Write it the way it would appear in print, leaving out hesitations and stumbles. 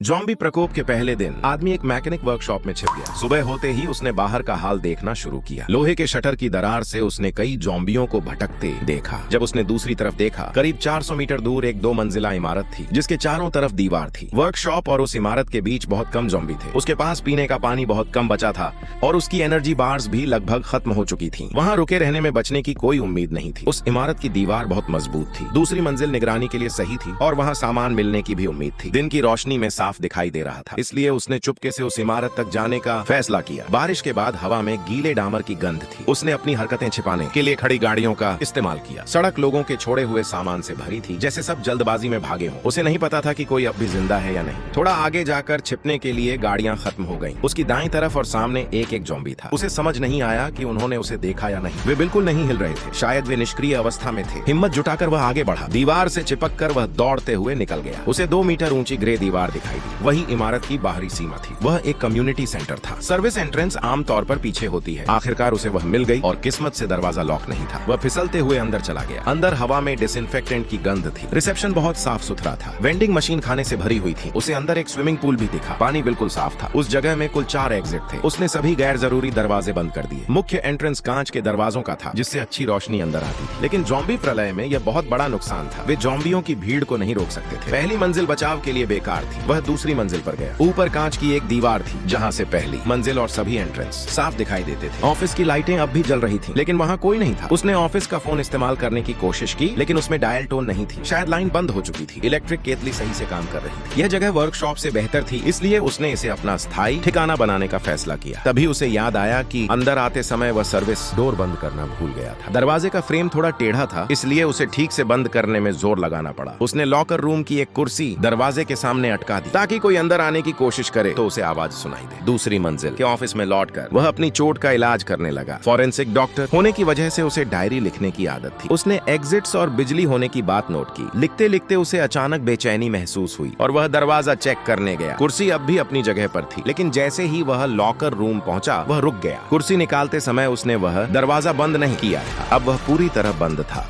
Zombie प्रकोप के पहले दिन आदमी एक मैकेनिक वर्कशॉप में छिप गया। सुबह होते ही उसने बाहर का हाल देखना शुरू किया। लोहे के शटर की दरार से उसने कई जॉम्बियों को भटकते देखा। जब उसने दूसरी तरफ देखा, करीब 400 मीटर दूर एक 2 मंजिला इमारत थी जिसके चारों तरफ दीवार थी। वर्कशॉप और उस इमारत के बीच बहुत कम जॉम्बी थे। उसके पास पीने का पानी बहुत कम बचा था और उसकी एनर्जी बार्स भी लगभग खत्म हो चुकी थी। वहाँ रुके रहने में बचने की कोई उम्मीद नहीं थी। उस इमारत की दीवार बहुत मजबूत थी। दूसरी मंजिल निगरानी के लिए सही थी और वहाँ सामान मिलने की भी उम्मीद थी। दिन की रोशनी में साफ दिखाई दे रहा था, इसलिए उसने चुपके से उस इमारत तक जाने का फैसला किया। बारिश के बाद हवा में गीले डामर की गंध थी। उसने अपनी हरकतें छिपाने के लिए खड़ी गाड़ियों का इस्तेमाल किया। सड़क लोगों के छोड़े हुए सामान से भरी थी, जैसे सब जल्दबाजी में भागे हों। उसे नहीं पता था कि कोई अब भी जिंदा है या नहीं। थोड़ा आगे जाकर छिपने के लिए गाड़ियां खत्म हो गईं। उसकी दाईं तरफ और सामने एक एक जॉम्बी था। उसे समझ नहीं आया कि उन्होंने उसे देखा या नहीं। वे बिल्कुल नहीं हिल रहे थे, शायद वे निष्क्रिय अवस्था में थे। हिम्मत जुटाकर वह आगे बढ़ा। दीवार से चिपक कर वह दौड़ते हुए निकल गया। उसे 2 मीटर ऊंची ग्रे दीवार दिखाई दी। वही इमारत की बाहरी सीमा थी। वह एक कम्युनिटी सेंटर था। सर्विस एंट्रेंस आमतौर पर पीछे होती है। आखिरकार उसे वह मिल गई और किस्मत से दरवाजा लॉक नहीं था। वह फिसलते हुए अंदर चला गया। अंदर हवा में डिसइंफेक्टेंट की गंध थी। रिसेप्शन बहुत साफ सुथरा था। वेंडिंग मशीन खाने से भरी हुई थी। उसे अंदर एक स्विमिंग पूल भी दिखा। पानी बिल्कुल साफ था। उस जगह में कुल 4 एग्जिट थे। उसने सभी गैर जरूरी दरवाजे बंद कर दिए। मुख्य एंट्रेंस कांच के दरवाजों का था, जिससे अच्छी रोशनी अंदर आती थी। लेकिन जॉम्बी प्रलय में यह बहुत बड़ा नुकसान था। वे जॉम्बियों की भीड़ को नहीं रोक सकते थे। पहली मंजिल बचाव के लिए बेकार थी। वह दूसरी मंजिल पर गया। ऊपर कांच की एक दीवार थी, जहां से पहली मंजिल और सभी एंट्रेंस साफ दिखाई देते थे। ऑफिस की लाइटें अब भी जल रही थीं, लेकिन वहां कोई नहीं था। उसने ऑफिस का फोन इस्तेमाल करने की कोशिश की, लेकिन उसमें डायल टोन नहीं थी। शायद लाइन बंद हो चुकी थी। इलेक्ट्रिक केतली सही से काम कर रही थी। यह जगह वर्कशॉप से बेहतर थी, इसलिए उसने इसे अपना स्थायी ठिकाना बनाने का फैसला किया। तभी उसे याद आया कि अंदर आते समय वह सर्विस डोर बंद करना भूल गया था। दरवाजे का फ्रेम थोड़ा टेढ़ा था, इसलिए उसे ठीक से बंद करने में जोर लगाना पड़ा। उसने लॉकर रूम की एक कुर्सी दरवाजे के सामने अटका दी, ताकि कोई अंदर आने की कोशिश करे तो उसे आवाज सुनाई दे। दूसरी मंजिल के ऑफिस में लौटकर वह अपनी चोट का इलाज करने लगा। फॉरेंसिक डॉक्टर होने की वजह से उसे डायरी लिखने की आदत थी। उसने एग्जिट्स और बिजली होने की बात नोट की। लिखते लिखते उसे अचानक बेचैनी महसूस हुई और वह दरवाजा चेक करने गया। कुर्सी अब भी अपनी जगह पर थी, लेकिन जैसे ही वह लॉकर रूम पहुंचा, वह रुक गया। कुर्सी निकालते समय उसने वह दरवाजा बंद नहीं किया था। अब वह पूरी तरह बंद था।